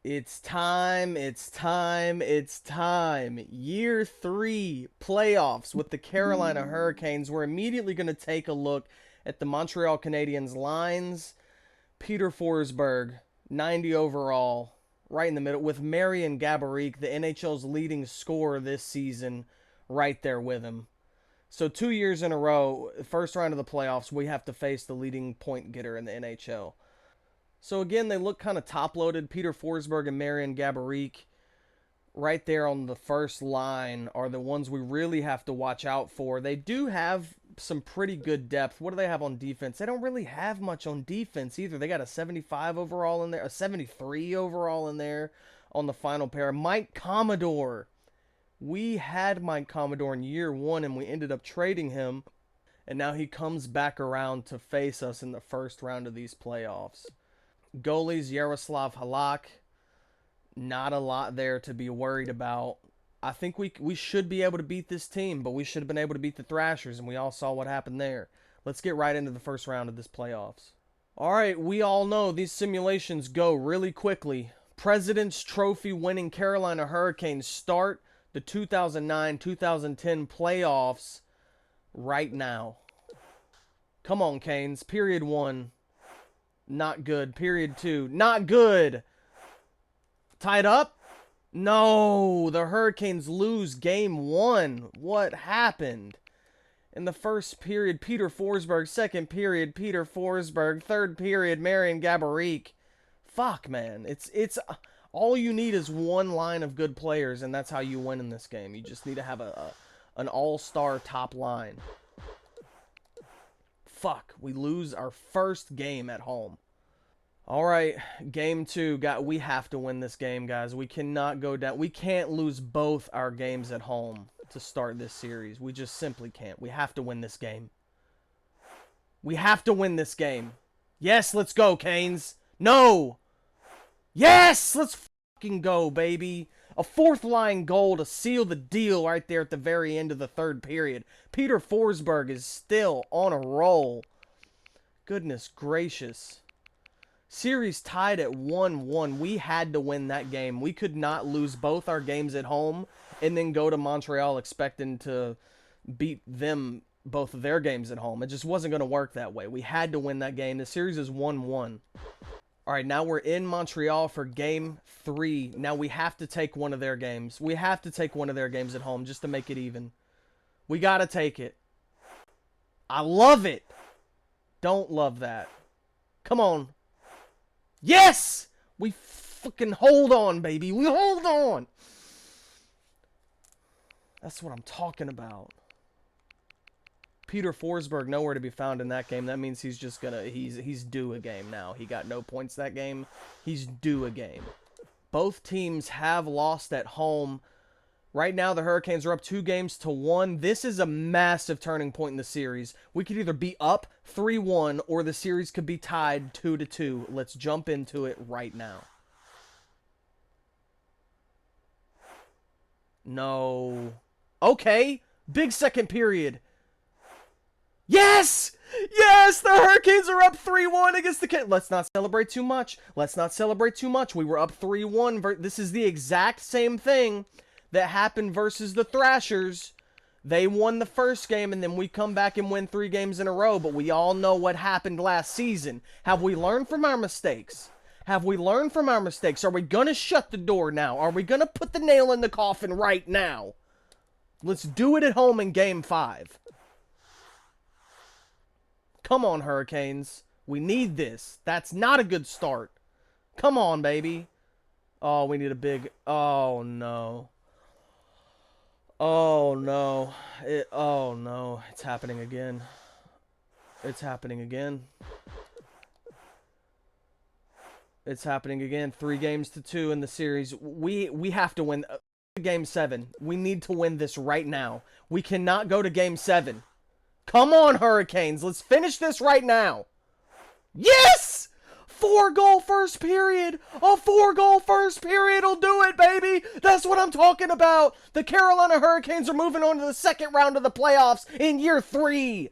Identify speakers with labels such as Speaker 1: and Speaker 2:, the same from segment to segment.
Speaker 1: It's time, it's time, it's time. Year 3 playoffs with the Carolina Hurricanes. We're immediately going to take a look at the Montreal Canadiens lines. Peter Forsberg, 90 overall, right in the middle, with Marian Gaborik, the NHL's leading scorer this season, right there with him. So 2 years in a row, first round of the playoffs, we have to face the leading point getter in the NHL. So again, they look kind of top-loaded. Peter Forsberg and Marian Gaborik right there on the first line are the ones we really have to watch out for. They do have some pretty good depth. What do they have on defense? They don't really have much on defense either. They got a 75 overall in there, a 73 overall in there on the final pair. Mike Commodore. We had Mike Commodore in year 1 and we ended up trading him. And now he comes back around to face us in the first round of these playoffs. Goalies, Yaroslav Halak. Not a lot there to be worried about. I think we should be able to beat this team, but we should have been able to beat the Thrashers, and we all saw what happened there. Let's get right into the first round of this playoffs. All right, we all know these simulations go really quickly. President's Trophy winning Carolina Hurricanes start the 2009-2010 playoffs right now. Come on, Canes. Period 1. Not good. Period 2. Not good. Tied up? No. The Hurricanes lose game 1. What happened? In the first period, Peter Forsberg. Second period, Peter Forsberg. Third period, Marian Gaborik. Fuck, man. It's all you need is one line of good players, and that's how you win in this game. You just need to have an all-star top line. Fuck, we lose our first game at home. All right, game 2. We have to win this game, guys. We cannot go down. We can't lose both our games at home to start this series. We just simply can't. We have to win this game. We have to win this game. Yes, let's go, Canes. No. Yes, let's fucking go, baby. A fourth line goal to seal the deal right there at the very end of the third period. Peter Forsberg is still on a roll. Goodness gracious. Series tied at 1-1. We had to win that game. We could not lose both our games at home and then go to Montreal expecting to beat them both of their games at home. It just wasn't going to work that way. We had to win that game. The series is 1-1. All right, now we're in Montreal for game 3. Now we have to take one of their games. We have to take one of their games at home just to make it even. We got to take it. I love it. Don't love that. Come on. Yes! We fucking hold on, baby. We hold on. That's what I'm talking about. Peter Forsberg nowhere to be found in that game. That means he's just gonna he's due a game now. He got no points that game. He's due a game. Both teams have lost at home. Right now the Hurricanes are up 2-1. This is a massive turning point in the series. We could either be up 3-1 or the series could be tied 2-2. Let's jump into it right now. No. Okay. Big second period. Yes! Yes! The Hurricanes are up 3-1 against the Cont. Let's not celebrate too much. Let's not celebrate too much. We were up 3-1. This is the exact same thing that happened versus the Thrashers. They won the first game, and then we come back and win 3 games in a row. But we all know what happened last season. Have we learned from our mistakes? Have we learned from our mistakes? Are we going to shut the door now? Are we going to put the nail in the coffin right now? Let's do it at home in game 5. Come on, Hurricanes. We need this. That's not a good start. Come on, baby. Oh, we need a big... Oh, no. Oh, no. Oh, no. It's happening again. It's happening again. It's happening again. 3-2 in the series. We have to win game 7. We need to win this right now. We cannot go to game 7. Come on, Hurricanes. Let's finish this right now. Yes! 4-goal first period. A 4-goal first period will do it, baby. That's what I'm talking about. The Carolina Hurricanes are moving on to the second round of the playoffs in year 3.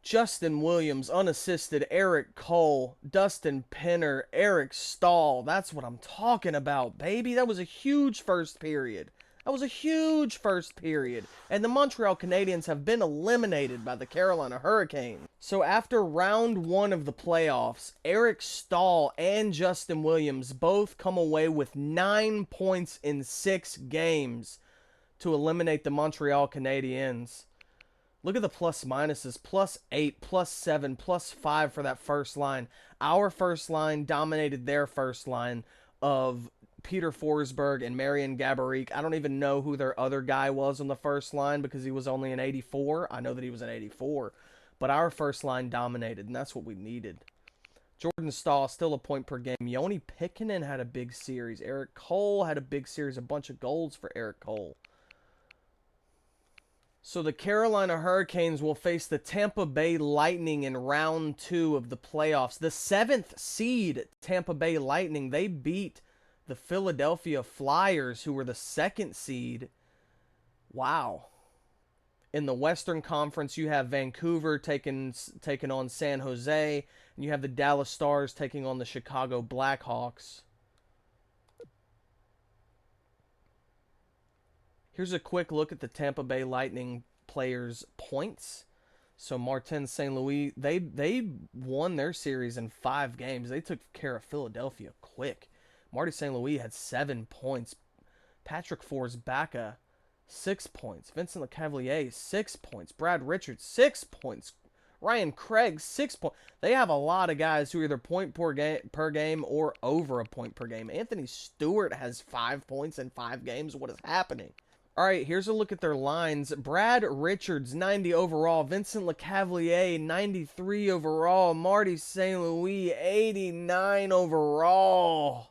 Speaker 1: Justin Williams, unassisted. Eric Cole, Dustin Penner, Eric Stahl. That's what I'm talking about, baby. That was a huge first period. That was a huge first period. And the Montreal Canadiens have been eliminated by the Carolina Hurricanes. So after round 1 of the playoffs, Eric Stahl and Justin Williams both come away with 9 points in 6 games to eliminate the Montreal Canadiens. Look at the plus minuses, +8, +7, +5 for that first line. Our first line dominated their first line of Peter Forsberg and Marian Gaborik. I don't even know who their other guy was on the first line because he was only an 84. I know that he was an 84. But our first line dominated, and that's what we needed. Jordan Stahl, still a point per game. Joni Pikkinen had a big series. Eric Cole had a big series, a bunch of goals for Eric Cole. So the Carolina Hurricanes will face the Tampa Bay Lightning in round 2 of the playoffs. The 7th seed Tampa Bay Lightning, they beat the Philadelphia Flyers, who were the 2nd seed. Wow. In the Western Conference, you have Vancouver taking on San Jose, and you have the Dallas Stars taking on the Chicago Blackhawks. Here's a quick look at the Tampa Bay Lightning players' points. So Martin St. Louis, they won their series in 5 games. They took care of Philadelphia quick. Marty St. Louis had 7 points. Patrick Forsbacka, 6 points. Vincent Lecavalier, 6 points. Brad Richards, 6 points. Ryan Craig, 6 points. They have a lot of guys who are either point per game or over a point per game. Anthony Stewart has 5 points in 5 games. What is happening? All right, here's a look at their lines. Brad Richards, 90 overall. Vincent Lecavalier, 93 overall. Marty St. Louis, 89 overall.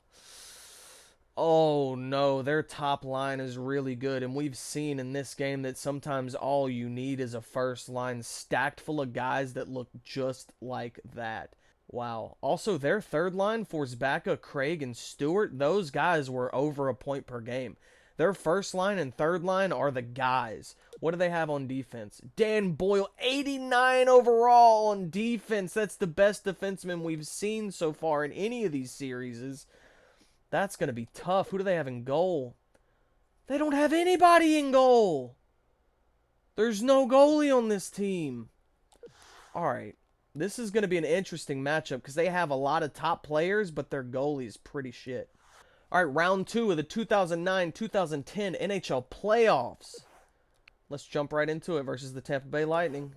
Speaker 1: Oh, no, their top line is really good. And we've seen in this game that sometimes all you need is a first line stacked full of guys that look just like that. Wow. Also, their third line, Forsbacka, Craig, and Stewart, those guys were over a point per game. Their first line and third line are the guys. What do they have on defense? Dan Boyle, 89 overall on defense. That's the best defenseman we've seen so far in any of these series. That's going to be tough. Who do they have in goal? They don't have anybody in goal. There's no goalie on this team. All right. This is going to be an interesting matchup because they have a lot of top players, but their goalie's pretty shit. All right, round 2 of the 2009-2010 NHL playoffs. Let's jump right into it versus the Tampa Bay Lightning.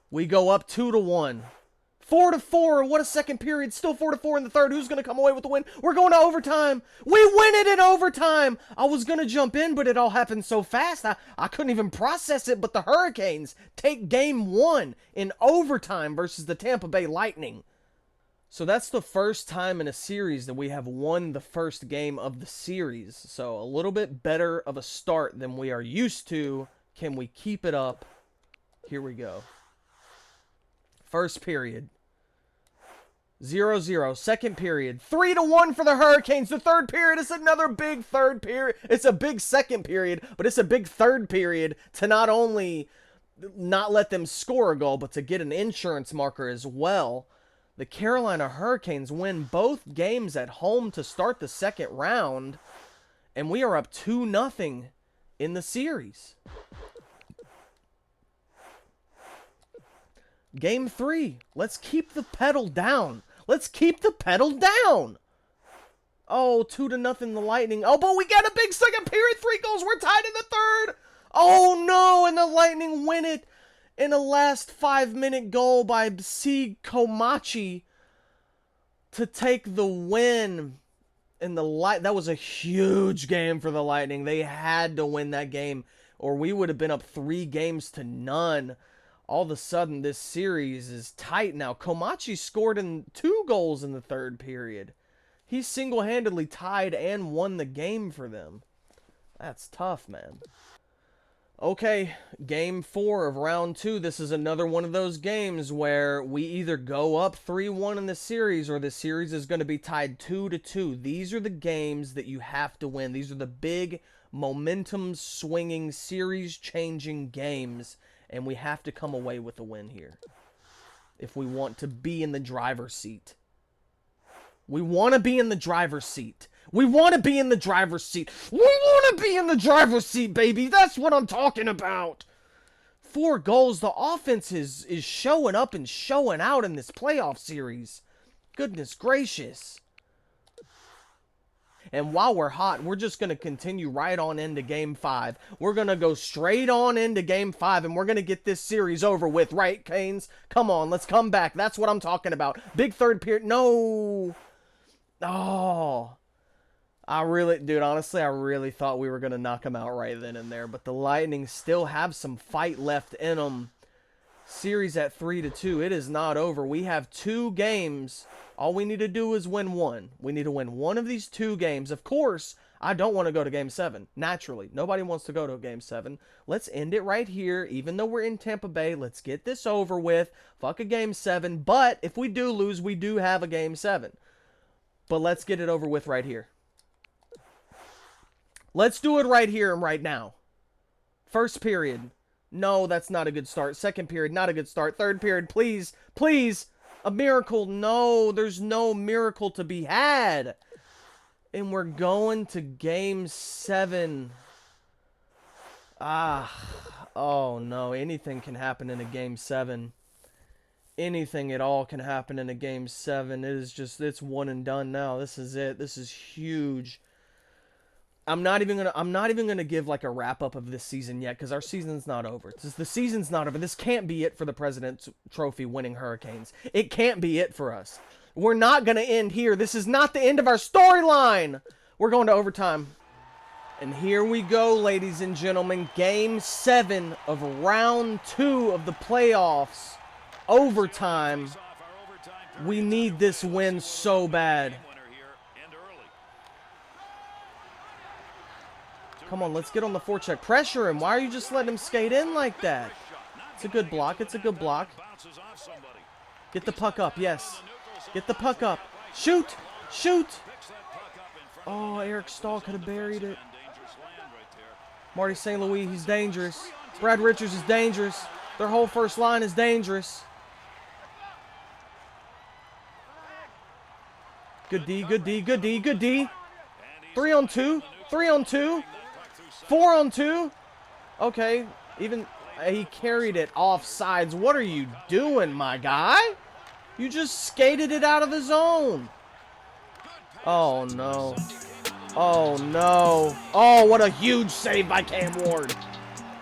Speaker 1: We go up 2-1. 4-4. What a second period. Still 4-4 in the third. Who's going to come away with the win? We're going to overtime. We win it in overtime. I was going to jump in, but it all happened so fast. I couldn't even process it. But the Hurricanes take game 1 in overtime versus the Tampa Bay Lightning. So that's the first time in a series that we have won the first game of the series. So a little bit better of a start than we are used to. Can we keep it up? Here we go. First period. 0-0. Second period. 3-1 for the Hurricanes. The third period is another big third period. It's a big second period, but it's a big third period to not only not let them score a goal, but to get an insurance marker as well. The Carolina Hurricanes win both games at home to start the second round, and we are up 2-0 in the series. Game 3. Let's keep the pedal down. Let's keep the pedal down. Oh, 2-0 the Lightning. Oh, but we got a big second period. 3 goals. We're tied in the third. Oh, no, and the Lightning win it in a last 5-minute goal by C. Komachi to take the win. And that was a huge game for the Lightning. They had to win that game, or we would have been up 3-0. All of a sudden, this series is tight now. Komachi scored 2 goals in the third period. He single-handedly tied and won the game for them. That's tough, man. Okay, game 4 of round 2. This is another one of those games where we either go up 3-1 in the series or the series is going to be tied 2-2. These are the games that you have to win. These are the big momentum-swinging, series-changing games. and we have to come away with a win here if we want to be in the driver's seat. We want to be in the driver's seat. We want to be in the driver's seat. We want to be in the driver's seat, baby. That's what I'm talking about. 4 goals. The offense is showing up and showing out in this playoff series. Goodness gracious. And while we're hot, we're just going to continue right on into Game 5. We're going to go straight on into Game 5, and we're going to get this series over with, right, Canes? Come on, let's come back. That's what I'm talking about. Big third period. No. Oh. Dude, honestly, I really thought we were going to knock them out right then and there. But the Lightning still have some fight left in them. Series at 3-2. It is not over. We have 2 games. All we need to do is win 1. We need to win 1 of these 2 games. Of course, I don't want to go to Game 7. Naturally, nobody wants to go to Game 7. Let's end it right here. Even though we're in Tampa Bay, let's get this over with. Fuck a Game 7. But if we do lose, we do have a Game 7. But let's get it over with right here. Let's do it right here and right now. First period. No, that's not a good start. Second period, not a good start. Third period, please, please. A miracle. No, there's no miracle to be had. And we're going to Game 7. Oh no, anything can happen in a Game 7. Anything at all can happen in a Game 7. It is just, it's one and done now. This is it. This is huge. I'm not even gonna give like a wrap up of this season yet, because our season's not over. The season's not over. This can't be it for the President's Trophy winning Hurricanes. It can't be it for us. We're not gonna end here. This is not the end of our storyline. We're going to overtime. And here we go, ladies and gentlemen. Game 7 of round 2 of the playoffs. Overtime. We need this win so bad. Come on, let's get on the forecheck. Pressure him. Why are you just letting him skate in like that? It's a good block. It's a good block. Get the puck up. Yes. Get the puck up. Shoot. Shoot. Oh, Eric Stahl could have buried it. Marty St. Louis, he's dangerous. Brad Richards is dangerous. Their whole first line is dangerous. Good D, good D, good D, good D. 3 on 2. 3 on 2. 4 on 2. Okay, even he carried it off sides. What are you doing, my guy? You just skated it out of the zone. Oh no. Oh no. Oh, what a huge save by Cam Ward.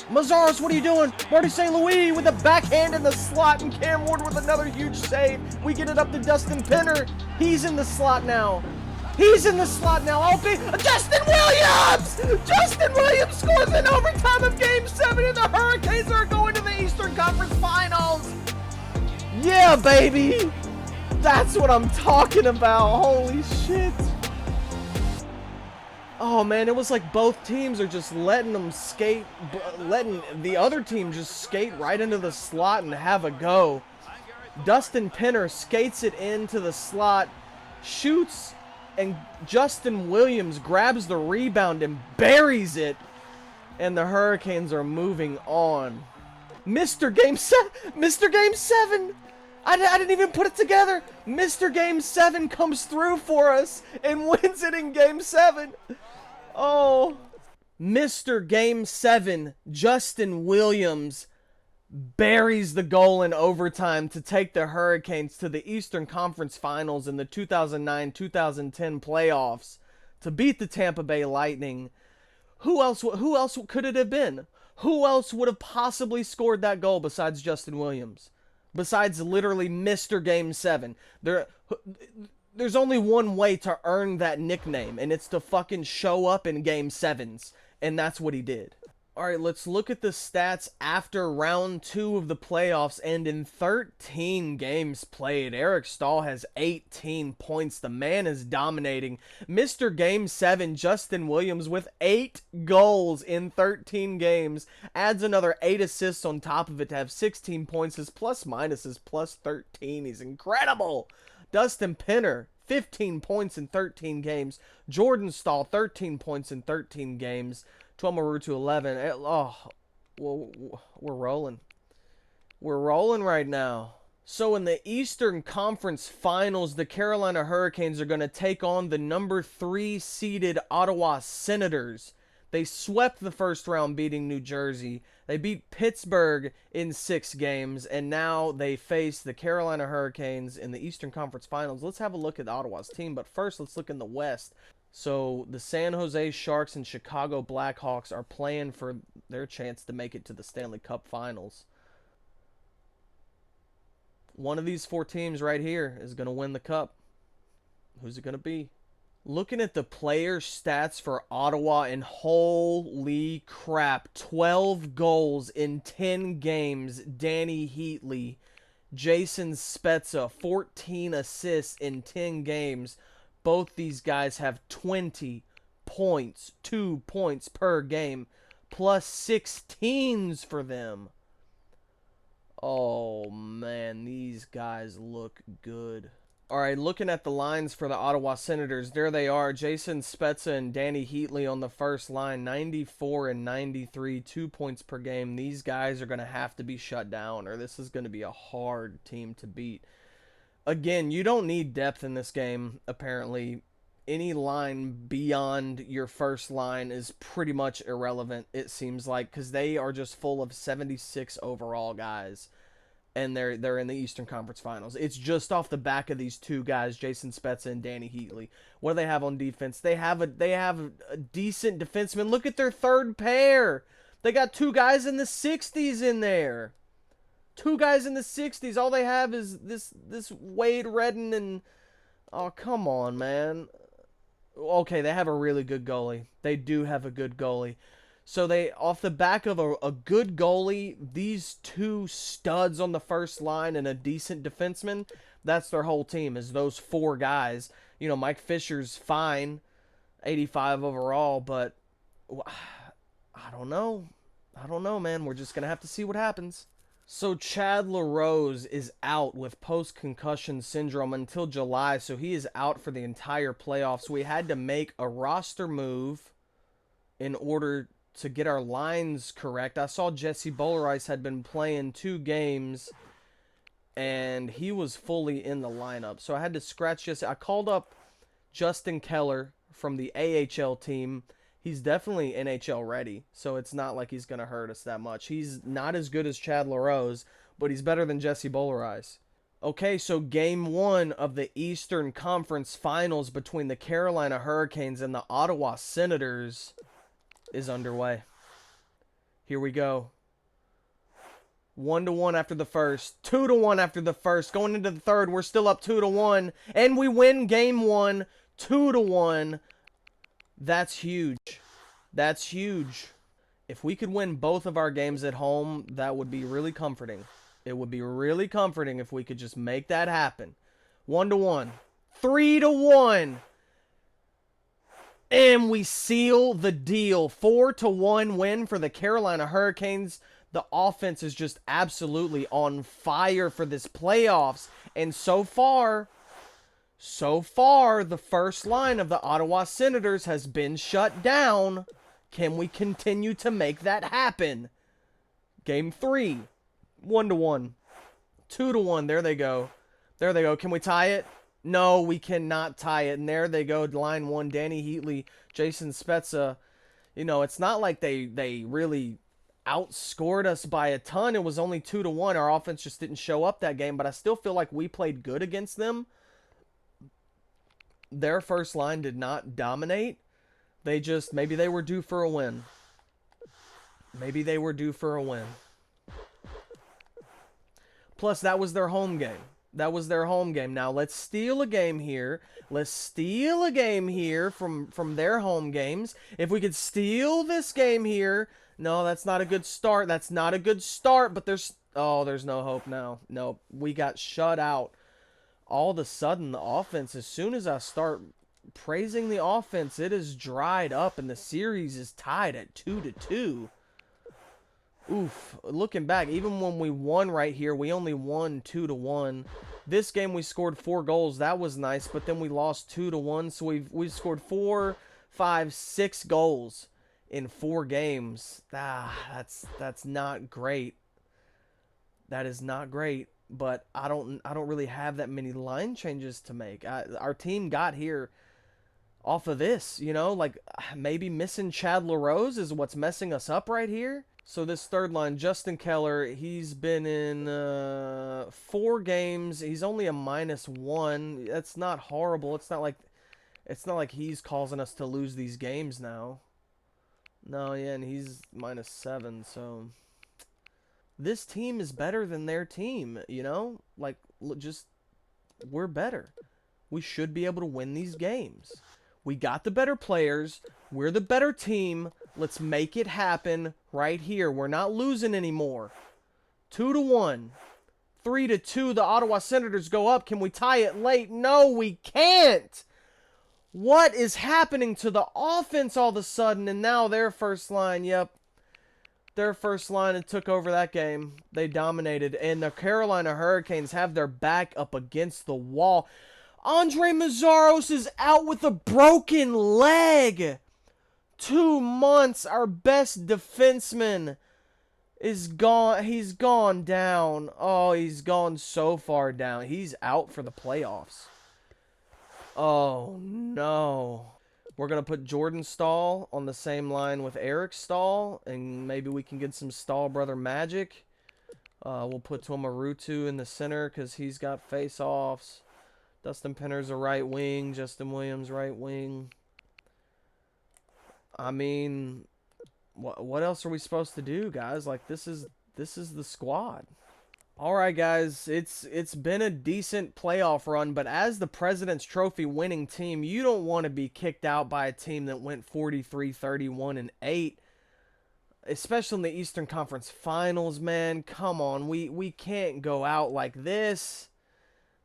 Speaker 1: Mazaris, what are you doing? Marty St. Louis with a backhand in the slot, and Cam Ward with another huge save. We get it up to Dustin Penner. He's in the slot now. He's in the slot now. Justin Williams! Justin Williams scores in overtime of Game 7, and the Hurricanes are going to the Eastern Conference Finals. Yeah, baby. That's what I'm talking about. Holy shit. Oh, man, it was like both teams are just letting them skate, letting the other team just skate right into the slot and have a go. Dustin Penner skates it into the slot, shoots, and Justin Williams grabs the rebound and buries it. And the Hurricanes are moving on. Mr. Game 7. Mr. Game 7. I didn't even put it together. Mr. Game 7 comes through for us and wins it in Game 7. Oh. Mr. Game 7, Justin Williams buries the goal in overtime to take the Hurricanes to the Eastern Conference Finals in the 2009-2010 playoffs to beat the Tampa Bay Lightning. Who else could it have been? Who else would have possibly scored that goal besides Justin Williams? Besides literally Mr. Game 7. There's only one way to earn that nickname, and it's to fucking show up in Game 7s. And that's what he did. Alright, let's look at the stats after round 2 of the playoffs, and in 13 games played, Eric Stahl has 18 points. The man is dominating. Mr. Game 7, Justin Williams, with 8 goals in 13 games, adds another 8 assists on top of it to have 16 points. His plus minus is plus 13. He's incredible. Dustin Penner, 15 points in 13 games. Jordan Stahl, 13 points in 13 games. Tuomarutu 11. Oh, we're rolling. We're rolling right now. So in the Eastern Conference Finals, the Carolina Hurricanes are going to take on the number 3 seeded Ottawa Senators. They swept the first round, beating New Jersey. They beat Pittsburgh in 6 games, and now they face the Carolina Hurricanes in the Eastern Conference Finals. Let's have a look at Ottawa's team, but first let's look in the West. So the San Jose Sharks and Chicago Blackhawks are playing for their chance to make it to the Stanley Cup Finals. One of these 4 teams right here is going to win the cup. Who's it going to be? Looking at the player stats for Ottawa, and holy crap, 12 goals in 10 games. Danny Heatley, Jason Spezza, 14 assists in 10 games. Both these guys have 20 points, 2 points per game, plus 16s for them. Oh, man, these guys look good. All right, looking at the lines for the Ottawa Senators, there they are. Jason Spezza and Danny Heatley on the first line, 94 and 93, 2 points per game. These guys are going to have to be shut down, or this is going to be a hard team to beat. Again, you don't need depth in this game, apparently. Any line beyond your first line is pretty much irrelevant, it seems like, because they are just full of 76 overall guys, and they're in the Eastern Conference Finals. It's just off the back of these 2 guys, Jason Spezza and Danny Heatley. What do they have on defense? They have a decent defenseman. Look at their third pair. They got 2 guys in the 60s in there. 2 guys in the 60s. All they have is this Wade Redden and... Oh, come on, man. Okay, they have a really good goalie. They do have a good goalie. So they, off the back of a good goalie, these 2 studs on the first line and a decent defenseman, that's their whole team, is those 4 guys. You know, Mike Fisher's fine, 85 overall, but I don't know. I don't know, man. We're just going to have to see what happens. So Chad LaRose is out with post-concussion syndrome until July, so he is out for the entire playoffs. We had to make a roster move in order to get our lines correct. I saw Jesse Bolerice had been playing 2 games, and he was fully in the lineup. So I had to scratch Jesse. I called up Justin Keller from the AHL team. He's definitely NHL ready, so it's not like he's going to hurt us that much. He's not as good as Chad LaRose, but he's better than Jesse Bolerice. Okay, so Game 1 of the Eastern Conference Finals between the Carolina Hurricanes and the Ottawa Senators is underway. Here we go. 1-1 after the first. 2-1 after the first. Going into the third, we're still up 2-1. And we win Game 1, 2-1. That's huge. That's huge. If we could win both of our games at home, that would be really comforting. It would be really comforting if we could just make that happen. 1-1. 3-1. And we seal the deal. 4-1 win for the Carolina Hurricanes. The offense is just absolutely on fire for this playoffs. And so far, the first line of the Ottawa Senators has been shut down. Can we continue to make that happen? Game 3, 1-1. 2-1. There they go. There they go. Can we tie it? No, we cannot tie it. And there they go. Line 1, Danny Heatley, Jason Spezza. You know, it's not like they really outscored us by a ton. It was only 2-1. Our offense just didn't show up that game, but I still feel like we played good against them. Their first line did not dominate. They just, maybe they were due for a win. Maybe they were due for a win. Plus, that was their home game. That was their home game. Now, let's steal a game here. Let's steal a game here from their home games. If we could steal this game here. No, that's not a good start. That's not a good start, but there's no hope now. No, we got shut out. All of a sudden, the offense, as soon as I start praising the offense, it is dried up, and the series is tied at 2-2. Oof. Looking back, even when we won right here, we only won 2-1. This game, we scored 4 goals. That was nice, but then we lost 2-1, so we've scored 4, 5, 6 goals in 4 games. That's not great. That is not great, but I don't really have that many line changes to make. Our team got here off of this, like maybe missing Chad LaRose is what's messing us up right here. So this third line, Justin Keller, he's been in 4 games. He's only a -1. That's not horrible. It's not like he's causing us to lose these games now. No, yeah, and he's -7. So this team is better than their team. Like just we're better. We should be able to win these games. We got the better players. We're the better team. Let's make it happen right here. We're not losing anymore. 2-1. 3-2. The Ottawa Senators go up. Can we tie it late? No, we can't. What is happening to the offense all of a sudden? And now their first line, yep. Their first line and took over that game. They dominated. And the Carolina Hurricanes have their back up against the wall. Andre Meszaros is out with a broken leg. 2 months. Our best defenseman is gone. He's gone down. Oh, he's gone so far down. He's out for the playoffs. Oh, no. We're going to put Jordan Stahl on the same line with Eric Stahl, and maybe we can get some Stahl brother magic. We'll put Tomarutu in the center because he's got face-offs. Dustin Penner's a right wing. Justin Williams, right wing. I mean, what else are we supposed to do, guys? Like, this is the squad. All right, guys, it's been a decent playoff run, but as the President's Trophy winning team, you don't want to be kicked out by a team that went 43-31-8, especially in the Eastern Conference Finals, man. Come on, we can't go out like this.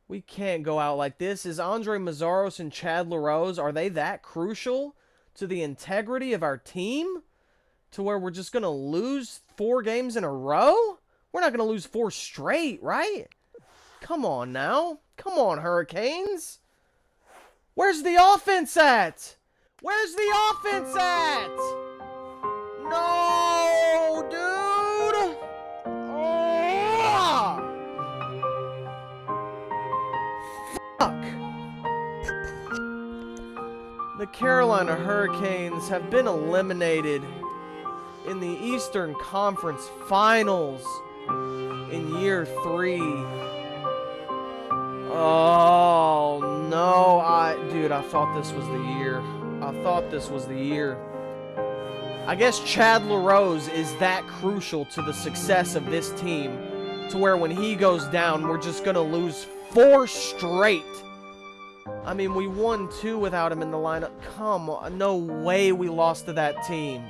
Speaker 1: We can't go out like this. Is Andre Meszaros and Chad LaRose, are they that crucial to the integrity of our team to where we're just going to lose 4 games in a row? We're not going to lose 4 straight, right? Come on now. Come on, Hurricanes. Where's the offense at? Where's the offense at? No, dude. Oh. Fuck. The Carolina Hurricanes have been eliminated in the Eastern Conference Finals in year 3. Oh, no. Dude, I thought this was the year. I thought this was the year. I guess Chad LaRose is that crucial to the success of this team to where when he goes down, we're just going to lose 4 straight. I mean, we won 2 without him in the lineup. Come on. No way we lost to that team.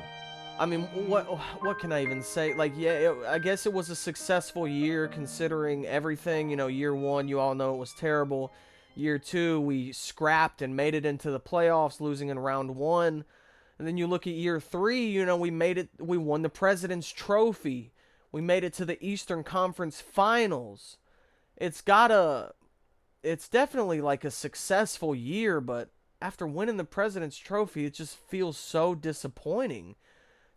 Speaker 1: I mean, what can I even say? Like, yeah, I guess it was a successful year considering everything. Year 1, you all know it was terrible. Year 2, we scrapped and made it into the playoffs, losing in round 1. And then you look at year 3, we made it. We won the President's Trophy. We made it to the Eastern Conference Finals. It's definitely like a successful year, but after winning the President's Trophy, it just feels so disappointing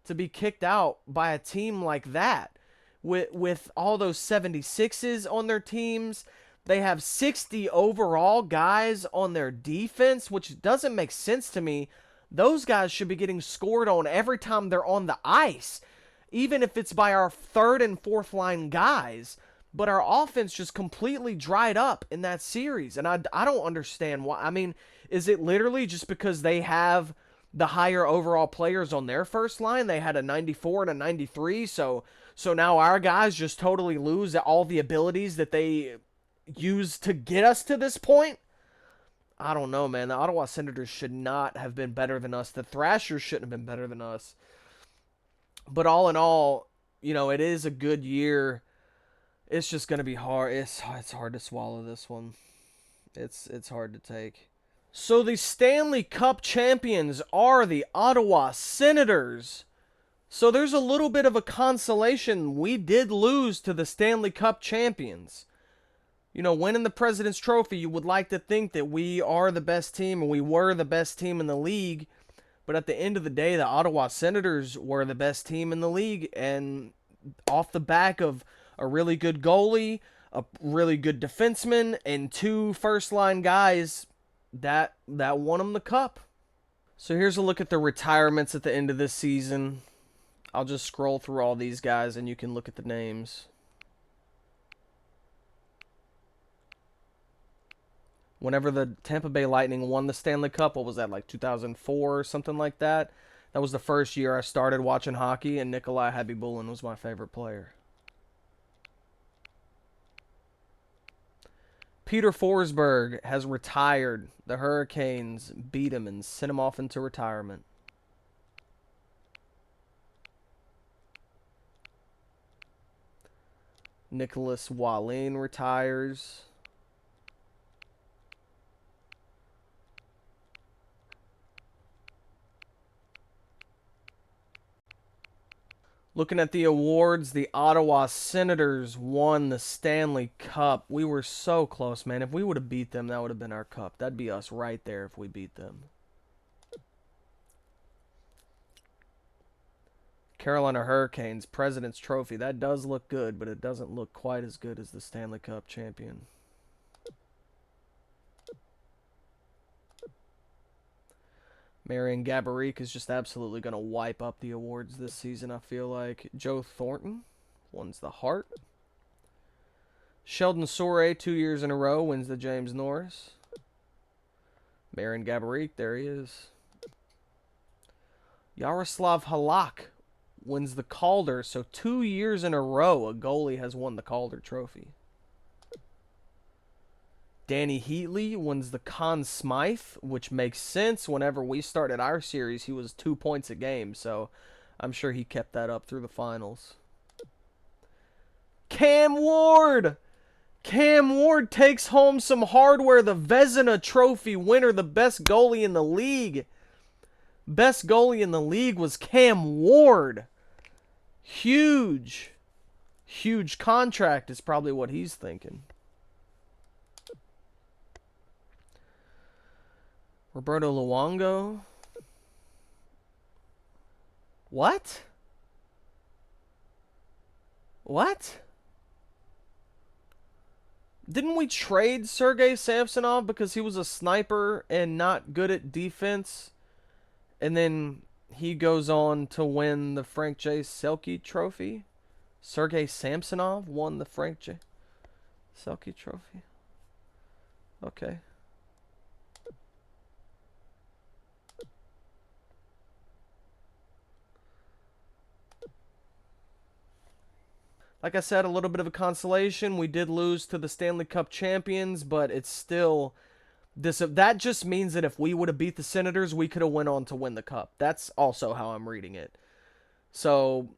Speaker 1: to be kicked out by a team like that. With all those 76s on their teams, they have 60 overall guys on their defense, which doesn't make sense to me. Those guys should be getting scored on every time they're on the ice, even if it's by our 3rd and 4th line guys. But our offense just completely dried up in that series, and I don't understand why. I mean, is it literally just because they have the higher overall players on their first line? They had a 94 and a 93, so now our guys just totally lose all the abilities that they used to get us to this point? I don't know, man. The Ottawa Senators should not have been better than us. The Thrashers shouldn't have been better than us. But all in all, it is a good year. It's just going to be hard. It's hard to swallow this one. It's hard to take. So the Stanley Cup champions are the Ottawa Senators. So there's a little bit of a consolation. We did lose to the Stanley Cup champions. Winning the President's Trophy, you would like to think that we are the best team, and we were the best team in the league. But at the end of the day, the Ottawa Senators were the best team in the league. And off the back of a really good goalie, a really good defenseman, and 2 first-line guys that won them the cup. So here's a look at the retirements at the end of this season. I'll just scroll through all these guys and you can look at the names. Whenever the Tampa Bay Lightning won the Stanley Cup, what was that, like 2004 or something like that? That was the first year I started watching hockey, and Nikolai Habibulin was my favorite player. Peter Forsberg has retired. The Hurricanes beat him and sent him off into retirement. Nicholas Wallin retires. Looking at the awards, the Ottawa Senators won the Stanley Cup. We were so close, man. If we would have beat them, that would have been our cup. That'd be us right there if we beat them. Carolina Hurricanes, President's Trophy. That does look good, but it doesn't look quite as good as the Stanley Cup champion. Marian Gaborik is just absolutely going to wipe up the awards this season, I feel like. Joe Thornton wins the Hart. Sheldon Soray, 2 years in a row, wins the James Norris. Marian Gaborik, there he is. Yaroslav Halak wins the Calder, so 2 years in a row a goalie has won the Calder Trophy. Danny Heatley wins the Conn Smythe, which makes sense. Whenever we started our series, he was 2 points a game, so I'm sure he kept that up through the finals. Cam Ward! Cam Ward takes home some hardware. The Vezina Trophy winner, the best goalie in the league. Best goalie in the league was Cam Ward. Huge. Huge contract is probably what he's thinking. Roberto Luongo. What? What? Didn't we trade Sergei Samsonov because he was a sniper and not good at defense? And then he goes on to win the Frank J. Selke Trophy. Sergei Samsonov won the Frank J. Selke Trophy. Okay. Like I said, a little bit of a consolation. We did lose to the Stanley Cup champions, but it's still this. That just means that if we would have beat the Senators, we could have went on to win the Cup. That's also how I'm reading it. So,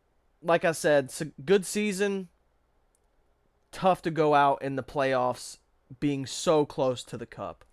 Speaker 1: like I said, it's a good season. Tough to go out in the playoffs being so close to the Cup.